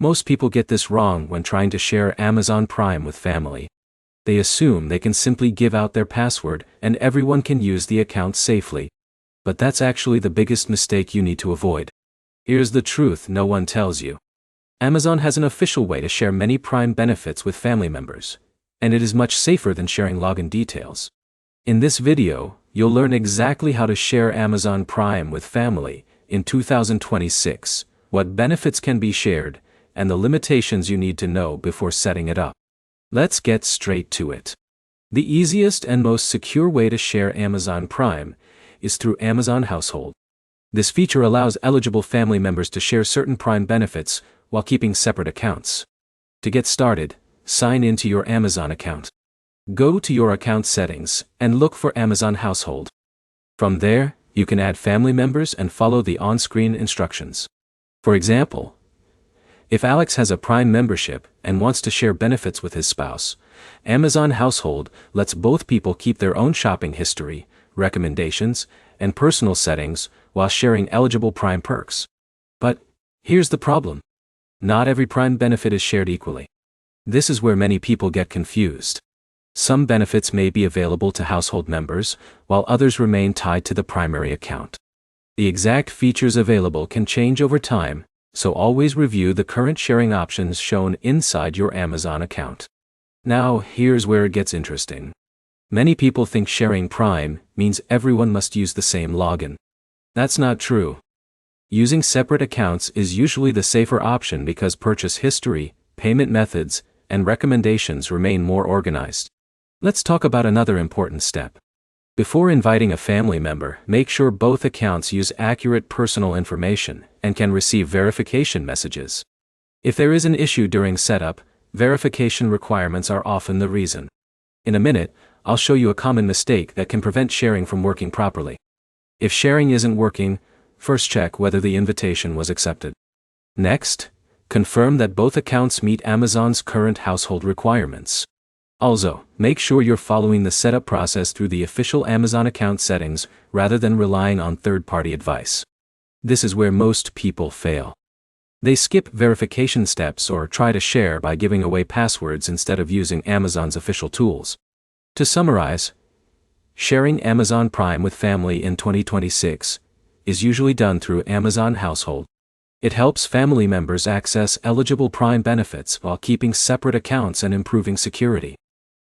Most people get this wrong when trying to share Amazon Prime with family. They assume they can simply give out their password and everyone can use the account safely. But that's actually the biggest mistake you need to avoid. Here's the truth no one tells you. Amazon has an official way to share many Prime benefits with family members, and it is much safer than sharing login details. In this video, you'll learn exactly how to share Amazon Prime with family in 2026, what benefits can be shared, and the limitations you need to know before setting it up. Let's get straight to it. The easiest and most secure way to share Amazon Prime is through Amazon Household. This feature allows eligible family members to share certain Prime benefits while keeping separate accounts. To get started, sign into your Amazon account. Go to your account settings and look for Amazon Household. From there, you can add family members and follow the on-screen instructions. For example, if Alex has a Prime membership and wants to share benefits with his spouse, Amazon Household lets both people keep their own shopping history, recommendations, and personal settings while sharing eligible Prime perks. But here's the problem. Not every Prime benefit is shared equally. This is where many people get confused. Some benefits may be available to household members, while others remain tied to the primary account. The exact features available can change over time, so always review the current sharing options shown inside your Amazon account. Now, here's where it gets interesting. Many people think sharing Prime means everyone must use the same login. That's not true. Using separate accounts is usually the safer option because purchase history, payment methods, and recommendations remain more organized. Let's talk about another important step. Before inviting a family member, make sure both accounts use accurate personal information and can receive verification messages. If there is an issue during setup, verification requirements are often the reason. In a minute, I'll show you a common mistake that can prevent sharing from working properly. If sharing isn't working, first check whether the invitation was accepted. Next, confirm that both accounts meet Amazon's current household requirements. Also, make sure you're following the setup process through the official Amazon account settings rather than relying on third-party advice. This is where most people fail. They skip verification steps or try to share by giving away passwords instead of using Amazon's official tools. To summarize, sharing Amazon Prime with family in 2026 is usually done through Amazon Household. It helps family members access eligible Prime benefits while keeping separate accounts and improving security.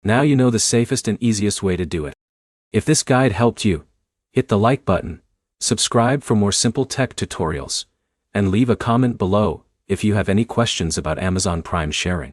Now you know the safest and easiest way to do it. If this guide helped you, hit the like button, subscribe for more simple tech tutorials, and leave a comment below if you have any questions about Amazon Prime sharing.